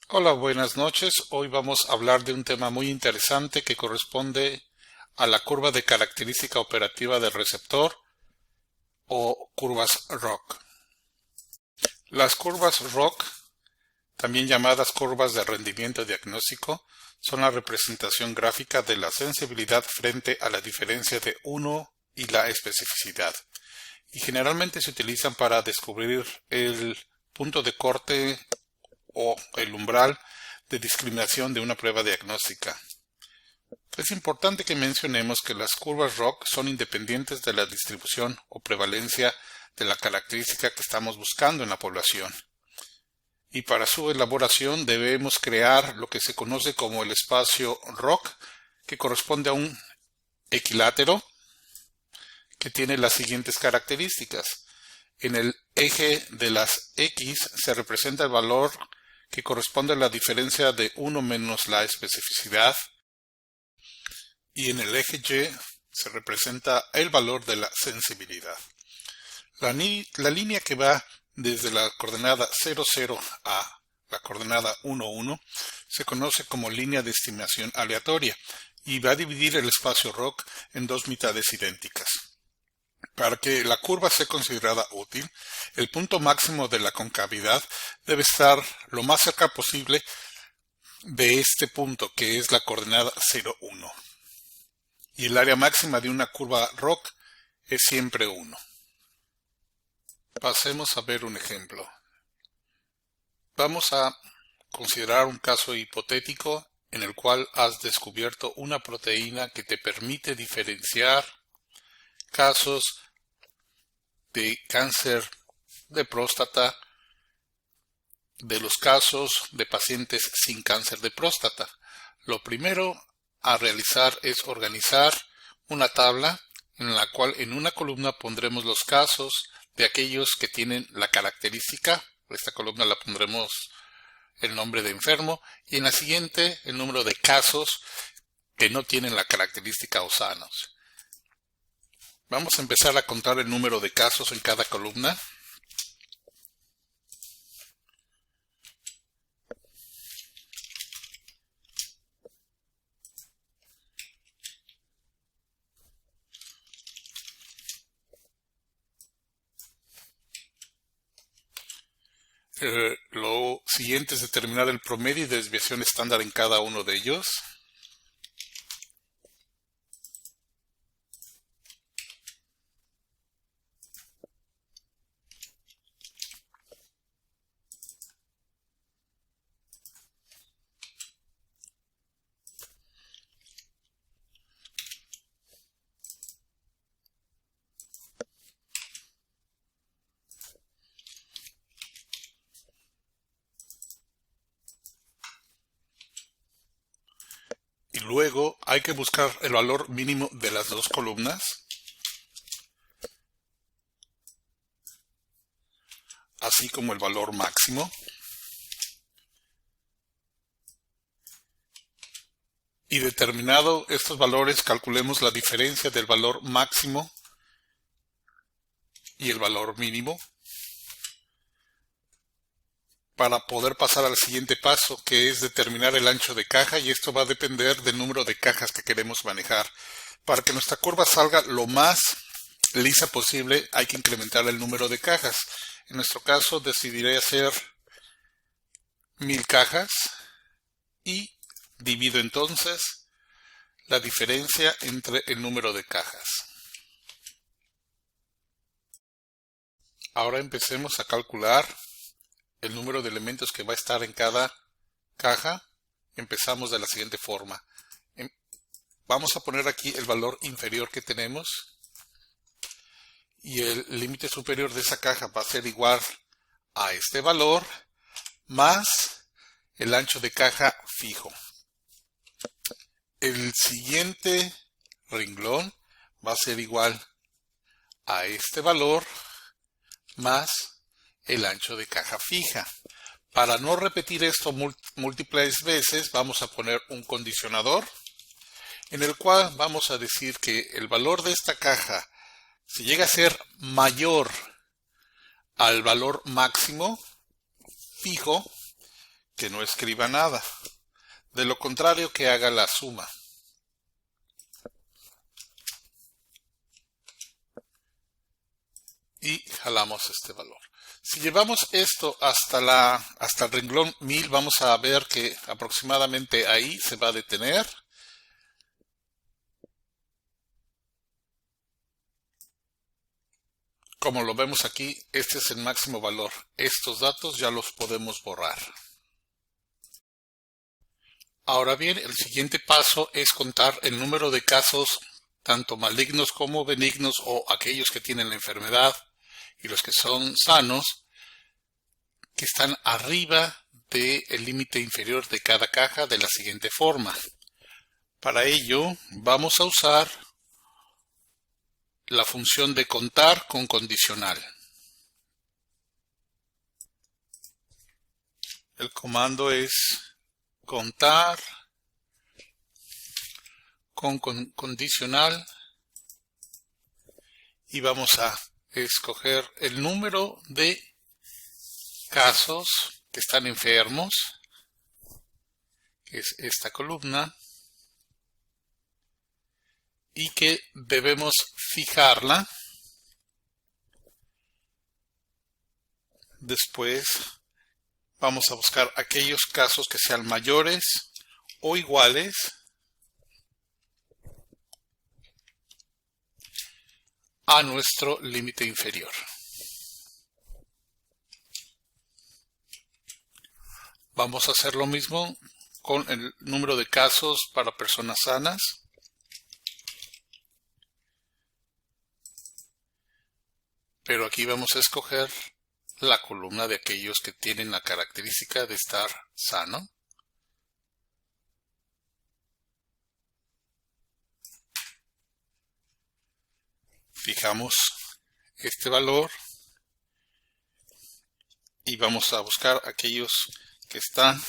Hola, buenas noches. Hoy vamos a hablar de un tema muy interesante que corresponde a la curva de característica operativa del receptor o curvas ROC. Las curvas ROC, también llamadas curvas de rendimiento diagnóstico, son la representación gráfica de la sensibilidad frente a la diferencia de 1 y la especificidad, y generalmente se utilizan para descubrir el punto de corte o el umbral de discriminación de una prueba diagnóstica. Es importante que mencionemos que las curvas ROC son independientes de la distribución o prevalencia de la característica que estamos buscando en la población. Y para su elaboración debemos crear lo que se conoce como el espacio ROC, que corresponde a un equilátero que tiene las siguientes características. En el eje de las X se representa el valor que corresponde a la diferencia de 1 menos la especificidad, y en el eje Y se representa el valor de la sensibilidad. La línea que va desde la coordenada 0, 0 a la coordenada 1, 1 se conoce como línea de estimación aleatoria y va a dividir el espacio ROC en dos mitades idénticas. Para que la curva sea considerada útil, el punto máximo de la concavidad debe estar lo más cerca posible de este punto, que es la coordenada 0, 1. Y el área máxima de una curva ROC es siempre 1. Pasemos a ver un ejemplo. Vamos a considerar un caso hipotético en el cual has descubierto una proteína que te permite diferenciar casos de cáncer de próstata de los casos de pacientes sin cáncer de próstata. Lo primero a realizar es organizar una tabla en la cual en una columna pondremos los casos de aquellos que tienen la característica. Esta columna la pondremos el nombre de enfermo, y en la siguiente el número de casos que no tienen la característica o sanos. Vamos a empezar a contar el número de casos en cada columna. Lo siguiente es determinar el promedio y desviación estándar en cada uno de ellos. Y luego hay que buscar el valor mínimo de las dos columnas, así como el valor máximo. Y determinado estos valores, calculemos la diferencia del valor máximo y el valor mínimo para poder pasar al siguiente paso, que es determinar el ancho de caja, y esto va a depender del número de cajas que queremos manejar. Para que nuestra curva salga lo más lisa posible, hay que incrementar el número de cajas. En nuestro caso decidiré hacer 1000 cajas y divido entonces la diferencia entre el número de cajas. Ahora empecemos a calcular el número de elementos que va a estar en cada caja. Empezamos de la siguiente forma. Vamos a poner aquí el valor inferior que tenemos, y el límite superior de esa caja va a ser igual a este valor más el ancho de caja fijo. El siguiente renglón va a ser igual a este valor más el ancho de caja fija. Para no repetir esto múltiples veces, vamos a poner un condicionador en el cual vamos a decir que el valor de esta caja, si llega a ser mayor al valor máximo fijo, que no escriba nada. De lo contrario, que haga la suma. Y jalamos este valor. Si llevamos esto hasta el renglón 1000, vamos a ver que aproximadamente ahí se va a detener. Como lo vemos aquí, este es el máximo valor. Estos datos ya los podemos borrar. Ahora bien, el siguiente paso es contar el número de casos, tanto malignos como benignos, o aquellos que tienen la enfermedad y los que son sanos, que están arriba del límite inferior de cada caja de la siguiente forma. Para ello, vamos a usar la función de contar con condicional. El comando es contar con condicional y vamos a escoger el número de casos que están enfermos, que es esta columna, y que debemos fijarla. Después vamos a buscar aquellos casos que sean mayores o iguales a nuestro límite inferior. Vamos a hacer lo mismo con el número de casos para personas sanas. Pero aquí vamos a escoger la columna de aquellos que tienen la característica de estar sano. Fijamos este valor y vamos a buscar aquellos que están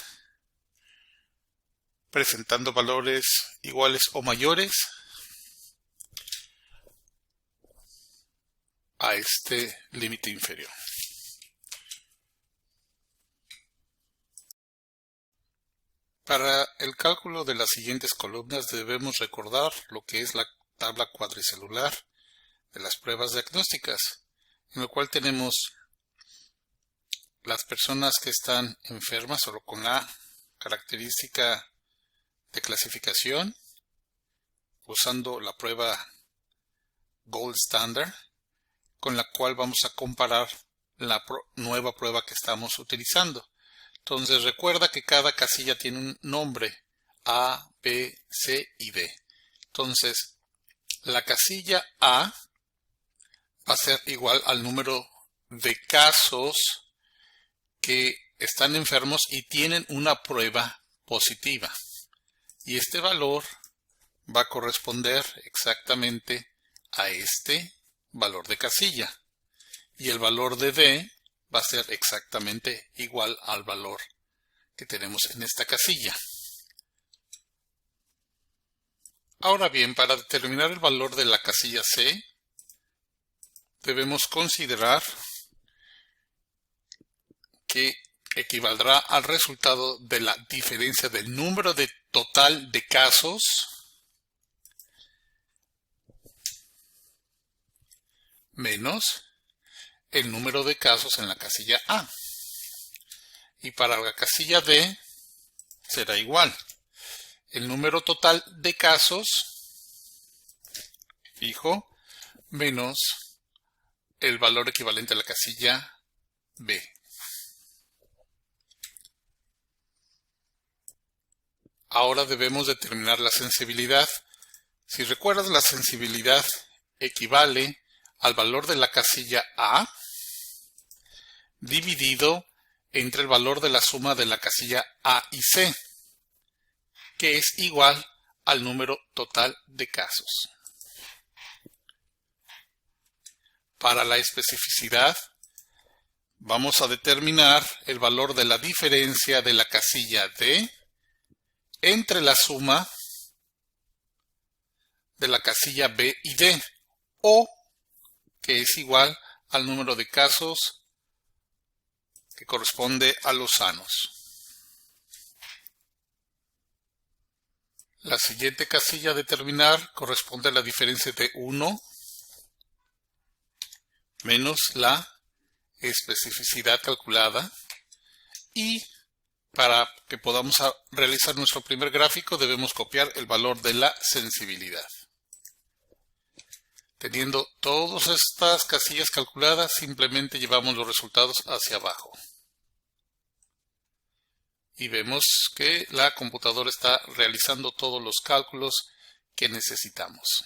presentando valores iguales o mayores a este límite inferior. Para el cálculo de las siguientes columnas debemos recordar lo que es la tabla cuadricelular de las pruebas diagnósticas, en el cual tenemos las personas que están enfermas o con la característica de clasificación, usando la prueba Gold Standard, con la cual vamos a comparar la nueva prueba que estamos utilizando. Entonces recuerda que cada casilla tiene un nombre: A, B, C y D. Entonces la casilla A va a ser igual al número de casos que están enfermos y tienen una prueba positiva. Y este valor va a corresponder exactamente a este valor de casilla. Y el valor de D va a ser exactamente igual al valor que tenemos en esta casilla. Ahora bien, para determinar el valor de la casilla C, debemos considerar que equivaldrá al resultado de la diferencia del número total de casos menos el número de casos en la casilla A. Y para la casilla D será igual el número total de casos fijo menos el valor equivalente a la casilla B. Ahora debemos determinar la sensibilidad. Si recuerdas, la sensibilidad equivale al valor de la casilla A dividido entre el valor de la suma de la casilla A y C, que es igual al número total de casos. Para la especificidad, vamos a determinar el valor de la diferencia de la casilla D entre la suma de la casilla B y D, o que es igual al número de casos que corresponde a los sanos. La siguiente casilla a determinar corresponde a la diferencia de 1 menos la especificidad calculada, y para que podamos realizar nuestro primer gráfico debemos copiar el valor de la sensibilidad. Teniendo todas estas casillas calculadas, simplemente llevamos los resultados hacia abajo. Y vemos que la computadora está realizando todos los cálculos que necesitamos.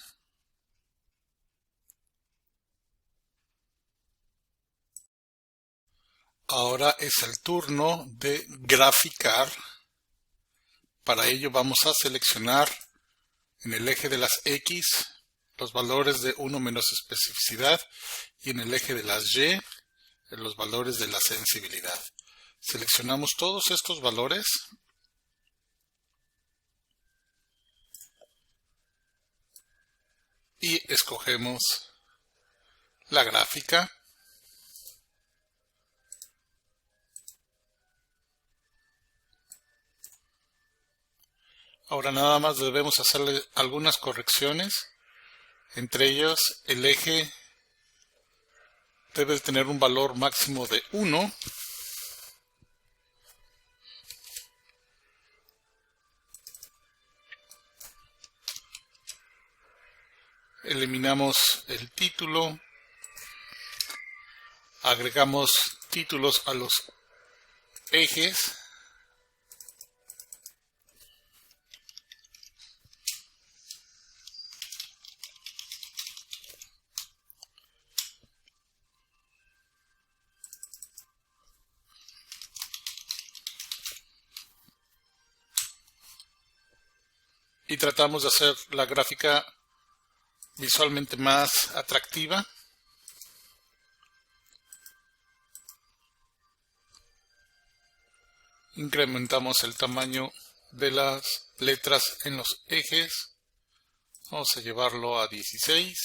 Ahora es el turno de graficar. Para ello vamos a seleccionar en el eje de las X los valores de 1 menos especificidad y en el eje de las Y los valores de la sensibilidad. Seleccionamos todos estos valores y escogemos la gráfica. Ahora nada más debemos hacerle algunas correcciones. Entre ellos, el eje debe tener un valor máximo de 1. Eliminamos el título. Agregamos títulos a los ejes. Y tratamos de hacer la gráfica visualmente más atractiva. Incrementamos el tamaño de las letras en los ejes. Vamos a llevarlo a 16.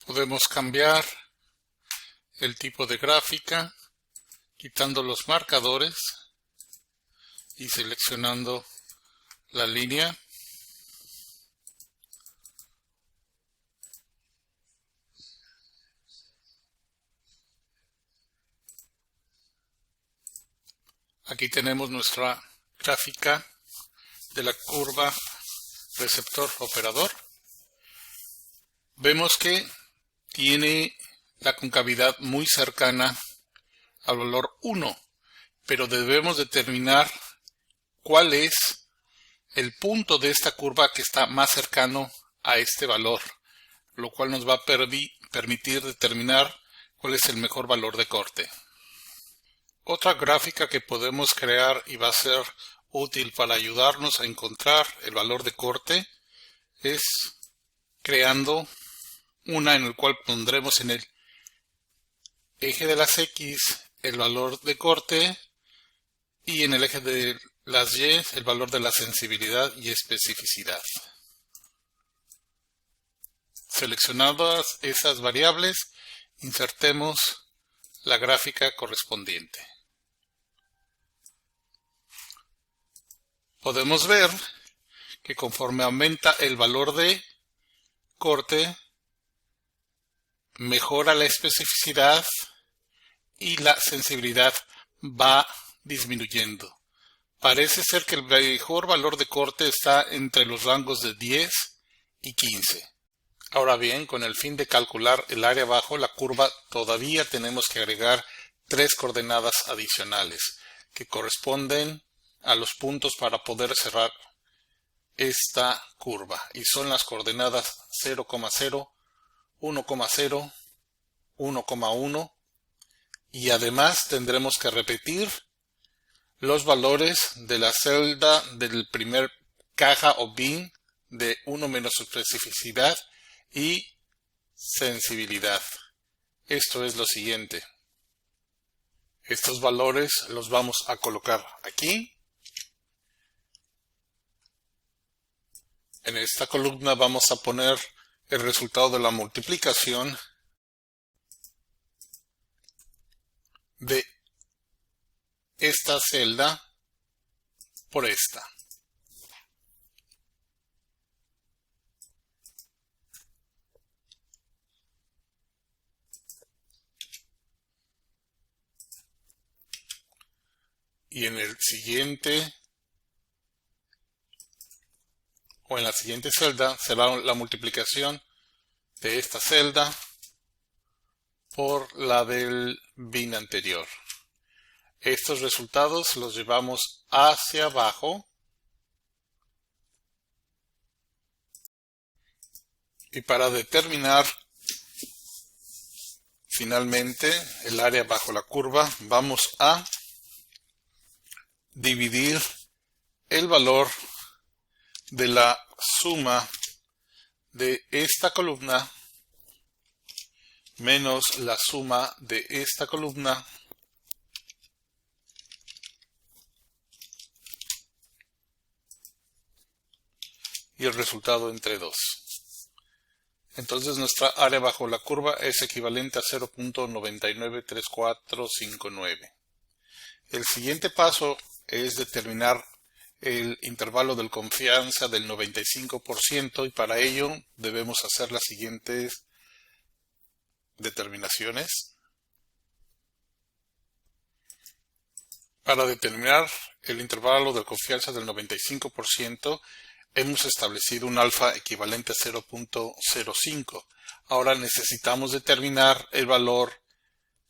Podemos cambiar el tipo de gráfica quitando los marcadores y seleccionando la línea. Aquí tenemos nuestra gráfica de la curva receptor-operador. Vemos que tiene la concavidad muy cercana al valor 1, pero debemos determinar cuál es el punto de esta curva que está más cercano a este valor, lo cual nos va a permitir determinar cuál es el mejor valor de corte. Otra gráfica que podemos crear y va a ser útil para ayudarnos a encontrar el valor de corte es creando una en el cual pondremos en el eje de las X el valor de corte y en el eje de las Y el valor de la sensibilidad y especificidad. Seleccionadas esas variables, insertemos la gráfica correspondiente. Podemos ver que conforme aumenta el valor de corte, mejora la especificidad y la sensibilidad va disminuyendo. Parece ser que el mejor valor de corte está entre los rangos de 10 y 15. Ahora bien, con el fin de calcular el área bajo la curva, todavía tenemos que agregar 3 coordenadas adicionales que corresponden a los puntos para poder cerrar esta curva, y son las coordenadas 0,0, 1,0, 1,1, y además tendremos que repetir los valores de la celda del primer caja o bin de 1 menos especificidad y sensibilidad. Esto es lo siguiente. Estos valores los vamos a colocar aquí. En esta columna vamos a poner el resultado de la multiplicación de esta celda por esta. Y en el siguiente o en la siguiente celda será la multiplicación de esta celda por la del bin anterior. Estos resultados los llevamos hacia abajo y para determinar finalmente el área bajo la curva vamos a dividir el valor de la suma de esta columna menos la suma de esta columna y el resultado entre 2. Entonces nuestra área bajo la curva es equivalente a 0.993459. El siguiente paso es determinar el intervalo de confianza del 95% y para ello debemos hacer las siguientes determinaciones. Para determinar el intervalo de confianza del 95%, hemos establecido un alfa equivalente a 0.05. Ahora necesitamos determinar el valor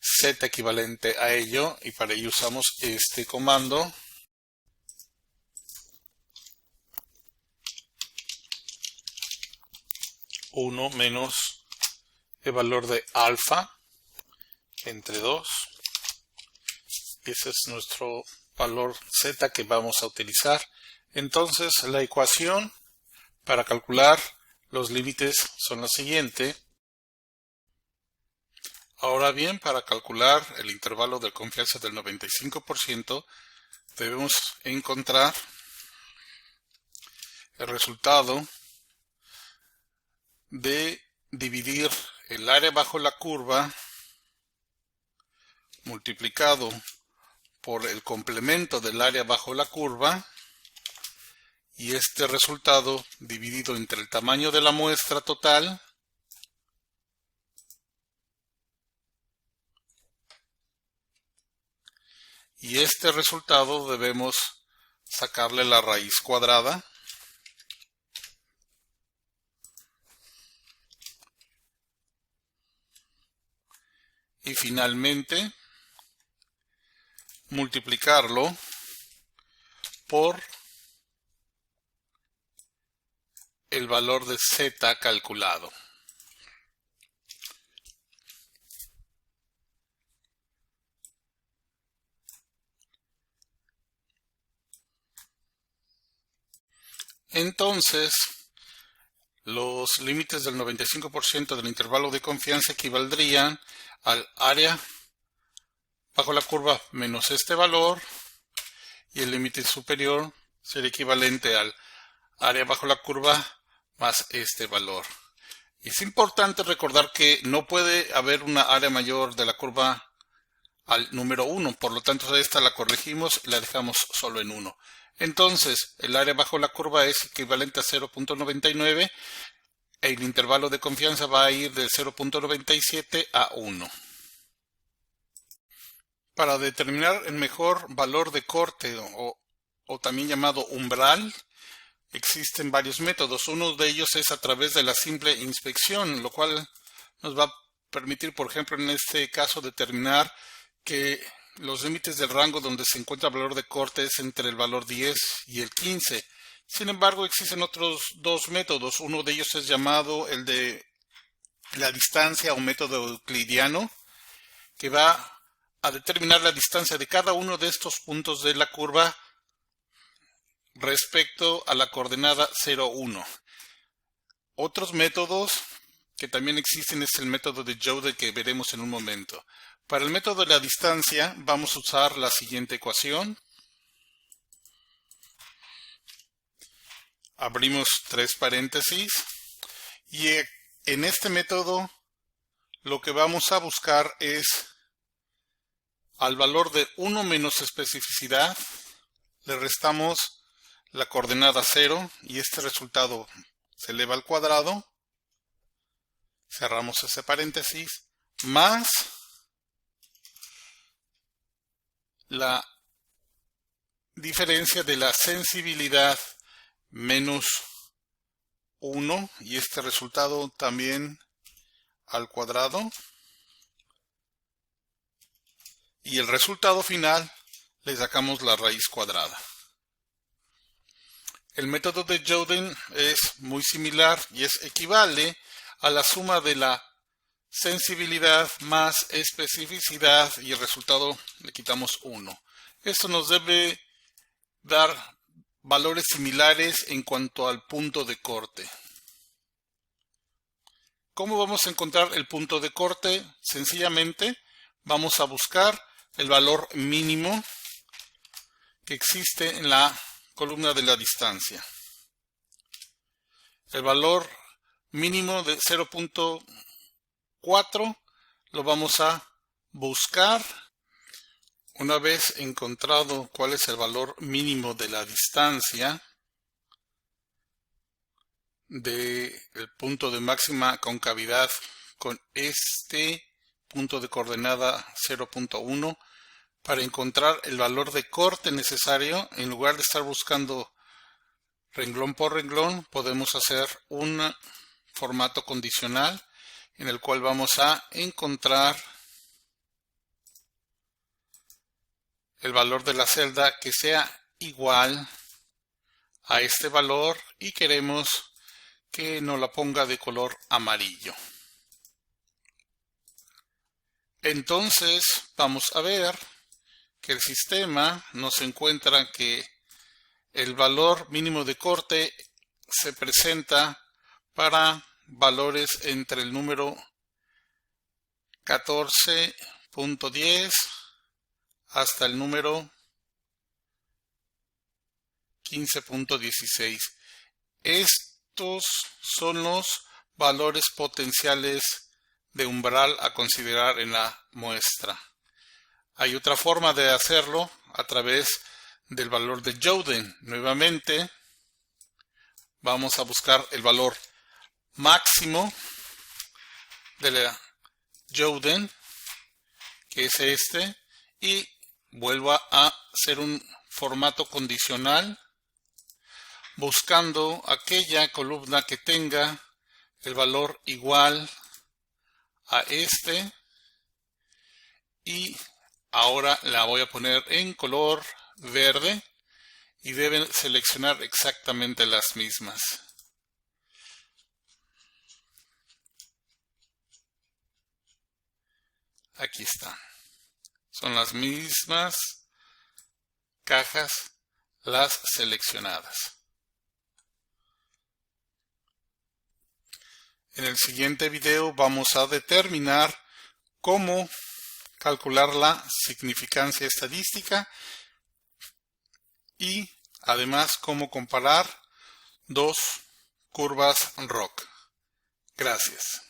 z equivalente a ello y para ello usamos este comando. Uno menos el valor de alfa entre 2. Ese es nuestro valor z que vamos a utilizar. Entonces la ecuación para calcular los límites son la siguiente. Ahora bien, para calcular el intervalo de confianza del 95%, debemos encontrar el resultado de dividir el área bajo la curva multiplicado por el complemento del área bajo la curva y este resultado dividido entre el tamaño de la muestra total y este resultado debemos sacarle la raíz cuadrada y finalmente multiplicarlo por el valor de z calculado. Entonces, los límites del 95% del intervalo de confianza equivaldrían al área bajo la curva menos este valor y el límite superior sería equivalente al área bajo la curva más este valor. Y es importante recordar que no puede haber una área mayor de la curva al número 1, por lo tanto esta la corregimos y la dejamos solo en 1. Entonces, el área bajo la curva es equivalente a 0.99 y el intervalo de confianza va a ir del 0.97 a 1. Para determinar el mejor valor de corte o también llamado umbral, existen varios métodos. Uno de ellos es a través de la simple inspección, lo cual nos va a permitir, por ejemplo, en este caso, determinar que los límites del rango donde se encuentra el valor de corte es entre el valor 10 y el 15. Sin embargo, existen otros dos métodos. Uno de ellos es llamado el de la distancia o método euclidiano, que va a determinar la distancia de cada uno de estos puntos de la curva respecto a la coordenada 0, 1. Otros métodos que también existen es el método de Jode que veremos en un momento. Para el método de la distancia vamos a usar la siguiente ecuación. Abrimos 3 paréntesis y en este método lo que vamos a buscar es Al valor de 1 menos especificidad le restamos la coordenada 0 y este resultado se eleva al cuadrado. Cerramos ese paréntesis, más la diferencia de la sensibilidad menos 1 y este resultado también al cuadrado. Y el resultado final le sacamos la raíz cuadrada. El método de Youden es muy similar y equivale a la suma de la sensibilidad más especificidad y el resultado le quitamos 1. Esto nos debe dar valores similares en cuanto al punto de corte. ¿Cómo vamos a encontrar el punto de corte? Sencillamente vamos a buscar el valor mínimo que existe en la columna de la distancia. El valor mínimo de 0.4 lo vamos a buscar. Una vez encontrado cuál es el valor mínimo de la distancia del punto de máxima concavidad con este punto de coordenada 0.1, para encontrar el valor de corte necesario, en lugar de estar buscando renglón por renglón, podemos hacer un formato condicional en el cual vamos a encontrar el valor de la celda que sea igual a este valor y queremos que nos la ponga de color amarillo. Entonces vamos a ver que el sistema nos encuentra que el valor mínimo de corte se presenta para valores entre el número 14.10 hasta el número 15.16. Estos son los valores potenciales de umbral a considerar en la muestra. Hay otra forma de hacerlo a través del valor de Youden. Nuevamente vamos a buscar el valor máximo de la Youden, que es este, y vuelvo a hacer un formato condicional buscando aquella columna que tenga el valor igual a este, y ahora la voy a poner en color verde y deben seleccionar exactamente las mismas. Aquí están. Son las mismas cajas las seleccionadas. En el siguiente video vamos a determinar cómo calcular la significancia estadística y además cómo comparar dos curvas ROC. Gracias.